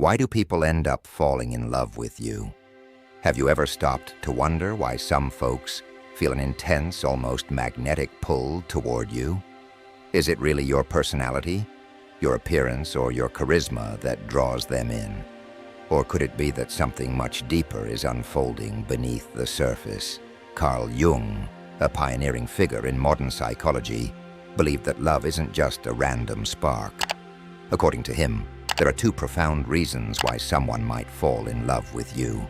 Why do people end up falling in love with you? Have you ever stopped to wonder why some folks feel an intense, almost magnetic pull toward you? Is it really your personality, your appearance, or your charisma that draws them in? Or could it be that something much deeper is unfolding beneath the surface? Carl Jung, a pioneering figure in modern psychology, believed that love isn't just a random spark. According to him, there are two profound reasons why someone might fall in love with you,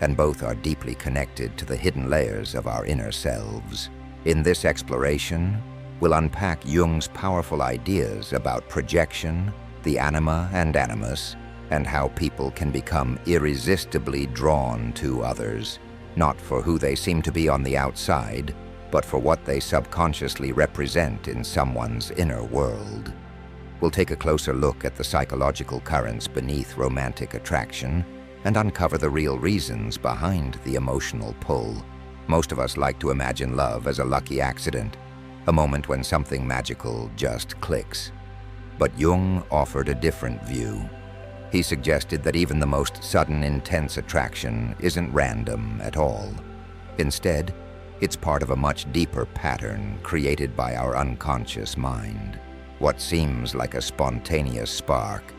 and both are deeply connected to the hidden layers of our inner selves. In this exploration, we'll unpack Jung's powerful ideas about projection, the anima and animus, and how people can become irresistibly drawn to others, not for who they seem to be on the outside, but for what they subconsciously represent in someone's inner world. We'll take a closer look at the psychological currents beneath romantic attraction and uncover the real reasons behind the emotional pull. Most of us like to imagine love as a lucky accident, a moment when something magical just clicks. But Jung offered a different view. He suggested that even the most sudden, intense attraction isn't random at all. Instead, it's part of a much deeper pattern created by our unconscious mind. What seems like a spontaneous spark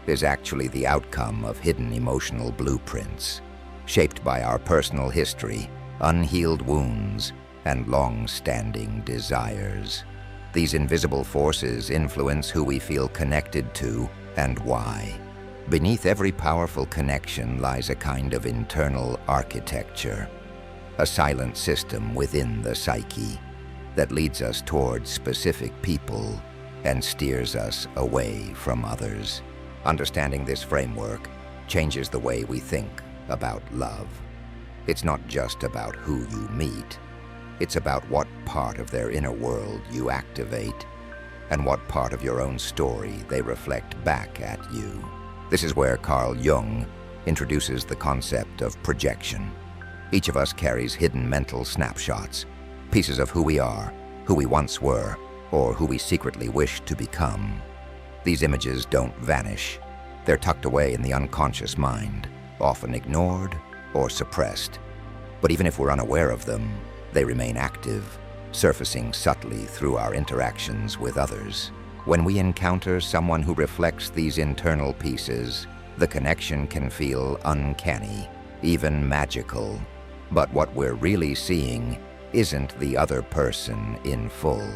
is actually the outcome of hidden emotional blueprints, shaped by our personal history, unhealed wounds, and long-standing desires. These invisible forces influence who we feel connected to and why. Beneath every powerful connection lies a kind of internal architecture, a silent system within the psyche that leads us towards specific people and steers us away from others. Understanding this framework changes the way we think about love. It's not just about who you meet. It's about what part of their inner world you activate and what part of your own story they reflect back at you. This is where Carl Jung introduces the concept of projection. Each of us carries hidden mental snapshots, pieces of who we are, who we once were, or who we secretly wish to become. These images don't vanish. They're tucked away in the unconscious mind, often ignored or suppressed. But even if we're unaware of them, they remain active, surfacing subtly through our interactions with others. When we encounter someone who reflects these internal pieces, the connection can feel uncanny, even magical. But what we're really seeing isn't the other person in full.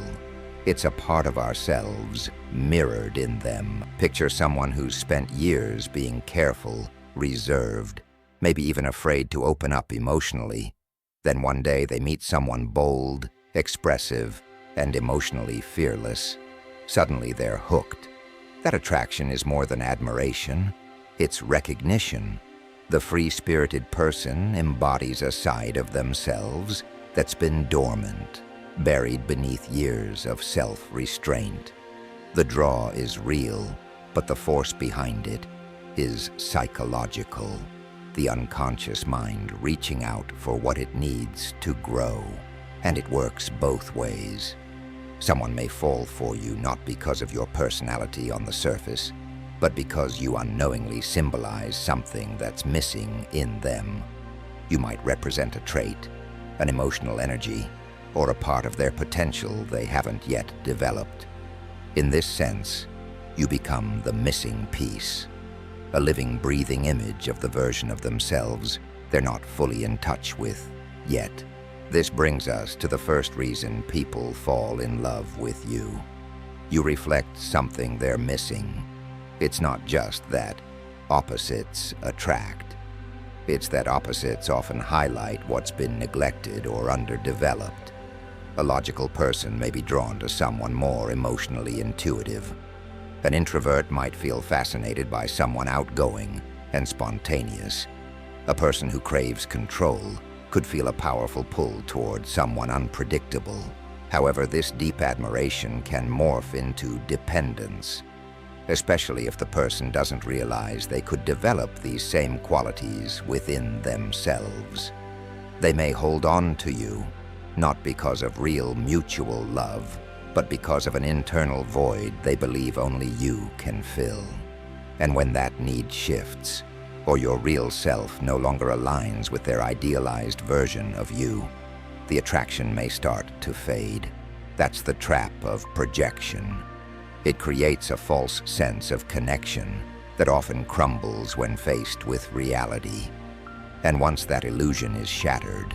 It's a part of ourselves mirrored in them. Picture someone who's spent years being careful, reserved, maybe even afraid to open up emotionally. Then one day they meet someone bold, expressive, and emotionally fearless. Suddenly they're hooked. That attraction is more than admiration. It's recognition. The free-spirited person embodies a side of themselves that's been dormant, buried beneath years of self-restraint. The draw is real, but the force behind it is psychological. The unconscious mind reaching out for what it needs to grow. And it works both ways. Someone may fall for you not because of your personality on the surface, but because you unknowingly symbolize something that's missing in them. You might represent a trait, an emotional energy, or a part of their potential they haven't yet developed. In this sense, you become the missing piece, a living, breathing image of the version of themselves they're not fully in touch with yet. This brings us to the first reason people fall in love with you. You reflect something they're missing. It's not just that opposites attract. It's that opposites often highlight what's been neglected or underdeveloped. A logical person may be drawn to someone more emotionally intuitive. An introvert might feel fascinated by someone outgoing and spontaneous. A person who craves control could feel a powerful pull toward someone unpredictable. However, this deep admiration can morph into dependence, especially if the person doesn't realize they could develop these same qualities within themselves. They may hold on to you, not because of real mutual love, but because of an internal void they believe only you can fill. And when that need shifts, or your real self no longer aligns with their idealized version of you, the attraction may start to fade. That's the trap of projection. It creates a false sense of connection that often crumbles when faced with reality. And once that illusion is shattered,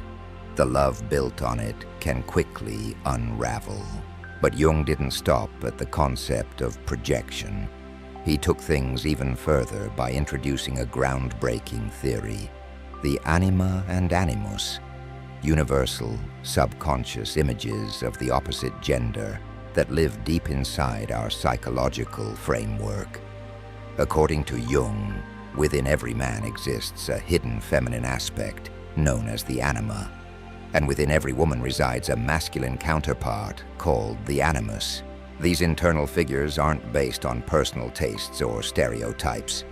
the love built on it can quickly unravel. But Jung didn't stop at the concept of projection. He took things even further by introducing a groundbreaking theory, the anima and animus, universal, subconscious images of the opposite gender that live deep inside our psychological framework. According to Jung, within every man exists a hidden feminine aspect known as the anima, and within every woman resides a masculine counterpart called the animus. These internal figures aren't based on personal tastes or stereotypes.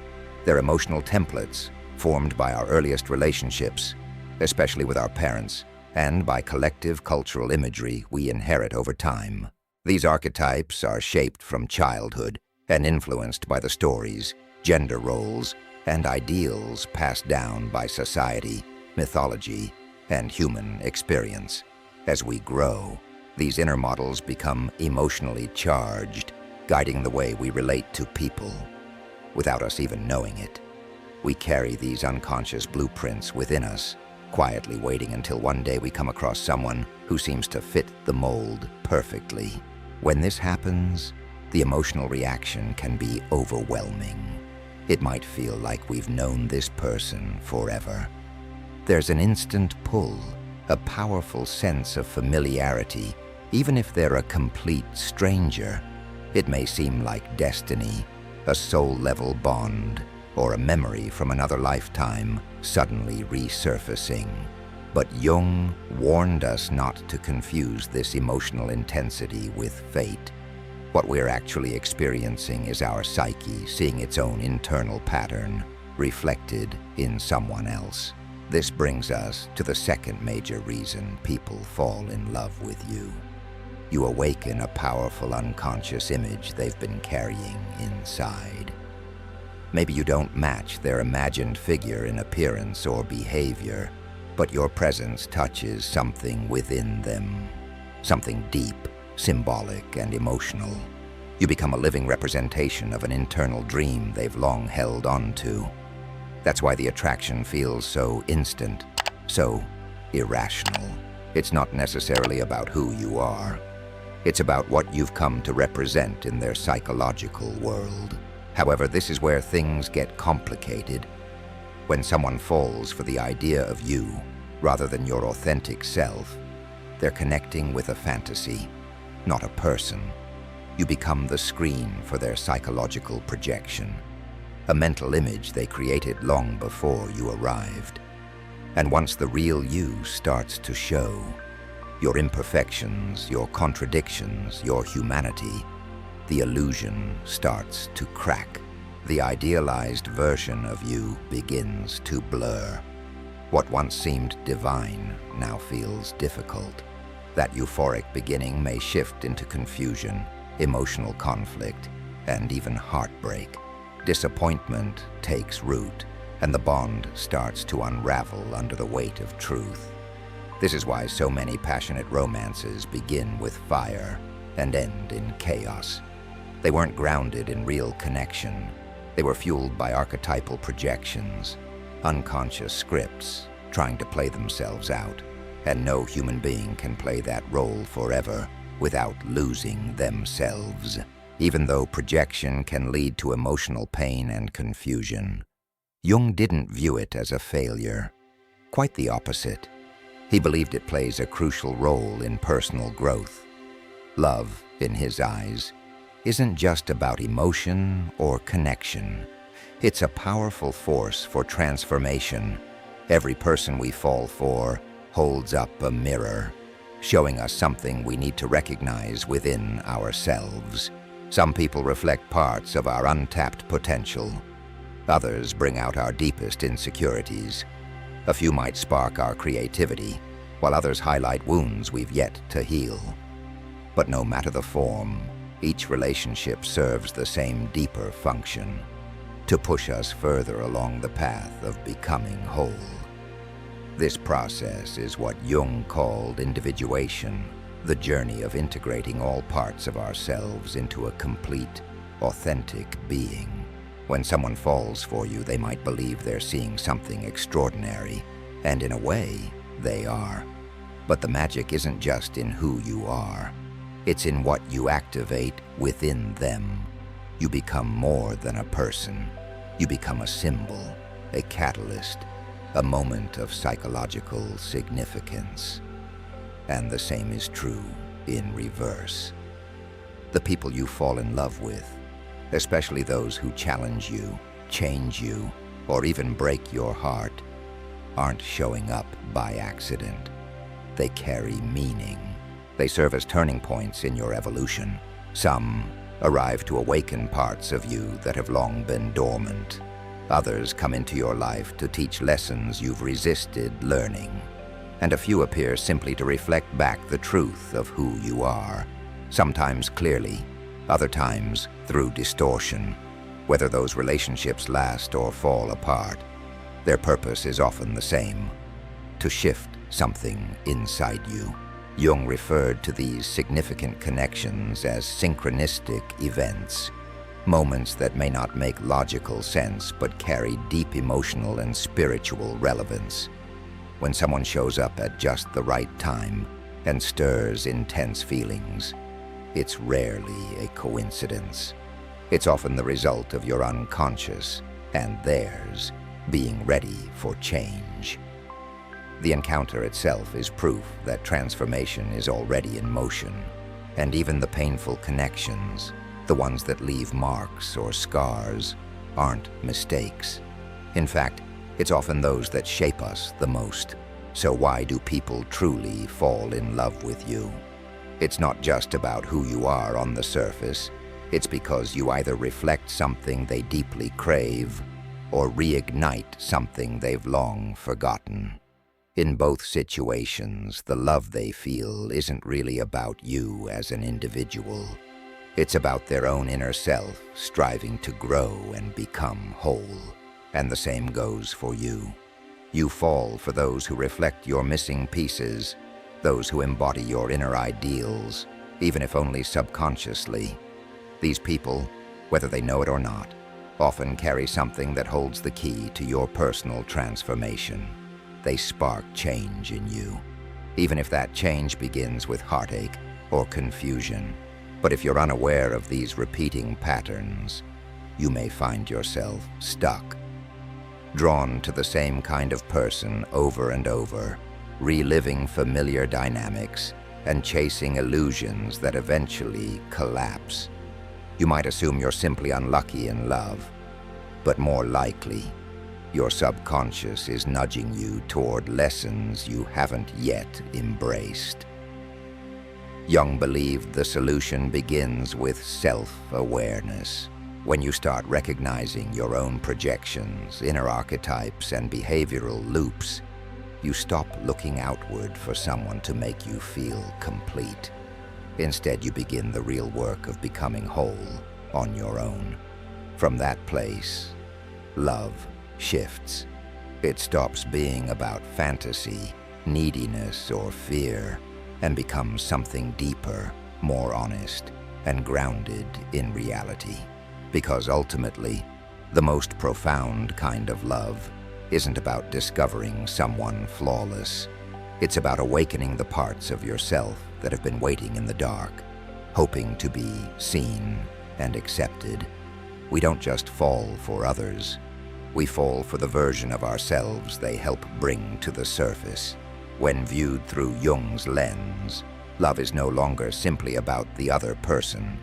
They're emotional templates formed by our earliest relationships, especially with our parents, and by collective cultural imagery we inherit over time. These archetypes are shaped from childhood and influenced by the stories, gender roles, and ideals passed down by society, mythology, and human experience. As we grow, these inner models become emotionally charged, guiding the way we relate to people. Without us even knowing it, we carry these unconscious blueprints within us, quietly waiting until one day we come across someone who seems to fit the mold perfectly. When this happens, the emotional reaction can be overwhelming. It might feel like we've known this person forever. There's an instant pull, a powerful sense of familiarity, even if they're a complete stranger. It may seem like destiny, a soul-level bond, or a memory from another lifetime suddenly resurfacing. But Jung warned us not to confuse this emotional intensity with fate. What we're actually experiencing is our psyche seeing its own internal pattern reflected in someone else. This brings us to the second major reason people fall in love with you. You awaken a powerful unconscious image they've been carrying inside. Maybe you don't match their imagined figure in appearance or behavior, but your presence touches something within them, something deep, symbolic, and emotional. You become a living representation of an internal dream they've long held on to. That's why the attraction feels so instant, so irrational. It's not necessarily about who you are. It's about what you've come to represent in their psychological world. However, this is where things get complicated. When someone falls for the idea of you, rather than your authentic self, they're connecting with a fantasy, not a person. You become the screen for their psychological projection, a mental image they created long before you arrived. And once the real you starts to show, your imperfections, your contradictions, your humanity, the illusion starts to crack. The idealized version of you begins to blur. What once seemed divine now feels difficult. That euphoric beginning may shift into confusion, emotional conflict, and even heartbreak. Disappointment takes root, and the bond starts to unravel under the weight of truth. This is why so many passionate romances begin with fire and end in chaos. They weren't grounded in real connection. They were fueled by archetypal projections, unconscious scripts trying to play themselves out. And no human being can play that role forever without losing themselves. Even though projection can lead to emotional pain and confusion, Jung didn't view it as a failure. Quite the opposite. He believed it plays a crucial role in personal growth. Love, in his eyes, isn't just about emotion or connection. It's a powerful force for transformation. Every person we fall for holds up a mirror, showing us something we need to recognize within ourselves. Some people reflect parts of our untapped potential. Others bring out our deepest insecurities. A few might spark our creativity, while others highlight wounds we've yet to heal. But no matter the form, each relationship serves the same deeper function. to push us further along the path of becoming whole. This process is what Jung called individuation, the journey of integrating all parts of ourselves into a complete, authentic being. When someone falls for you, they might believe they're seeing something extraordinary, and in a way, they are. But the magic isn't just in who you are. It's in what you activate within them. You become more than a person. You become a symbol, a catalyst, a moment of psychological significance. And the same is true in reverse. The people you fall in love with, especially those who challenge you, change you, or even break your heart, aren't showing up by accident. They carry meaning. They serve as turning points in your evolution. Some arrive to awaken parts of you that have long been dormant. Others come into your life to teach lessons you've resisted learning. And a few appear simply to reflect back the truth of who you are, sometimes clearly, other times through distortion. Whether those relationships last or fall apart, their purpose is often the same: to shift something inside you. Jung referred to these significant connections as synchronistic events, moments that may not make logical sense but carry deep emotional and spiritual relevance. When someone shows up at just the right time and stirs intense feelings, it's rarely a coincidence. It's often the result of your unconscious and theirs being ready for change. The encounter itself is proof that transformation is already in motion, and even the painful connections, the ones that leave marks or scars, aren't mistakes. In fact, it's often those that shape us the most. So why do people truly fall in love with you? It's not just about who you are on the surface. It's because you either reflect something they deeply crave or reignite something they've long forgotten. In both situations, the love they feel isn't really about you as an individual. It's about their own inner self striving to grow and become whole. And the same goes for you. You fall for those who reflect your missing pieces, those who embody your inner ideals, even if only subconsciously. These people, whether they know it or not, often carry something that holds the key to your personal transformation. They spark change in you, even if that change begins with heartache or confusion. But if you're unaware of these repeating patterns, you may find yourself stuck, drawn to the same kind of person over and over, reliving familiar dynamics and chasing illusions that eventually collapse. You might assume you're simply unlucky in love, but more likely, your subconscious is nudging you toward lessons you haven't yet embraced. Jung believed the solution begins with self-awareness. When you start recognizing your own projections, inner archetypes, and behavioral loops, you stop looking outward for someone to make you feel complete. Instead, you begin the real work of becoming whole on your own. From that place, love shifts. It stops being about fantasy, neediness, or fear, and becomes something deeper, more honest, and grounded in reality. Because ultimately, the most profound kind of love isn't about discovering someone flawless. It's about awakening the parts of yourself that have been waiting in the dark, hoping to be seen and accepted. We don't just fall for others. We fall for the version of ourselves they help bring to the surface. When viewed through Jung's lens, love is no longer simply about the other person.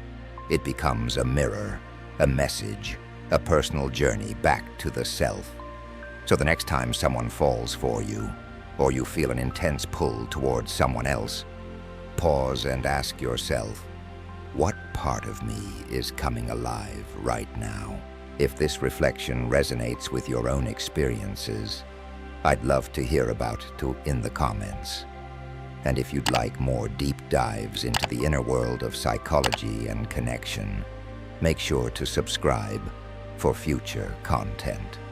It becomes a mirror, a message, a personal journey back to the self. So the next time someone falls for you, or you feel an intense pull towards someone else, pause and ask yourself, what part of me is coming alive right now? If this reflection resonates with your own experiences, I'd love to hear about it in the comments. And if you'd like more deep dives into the inner world of psychology and connection, make sure to subscribe for future content.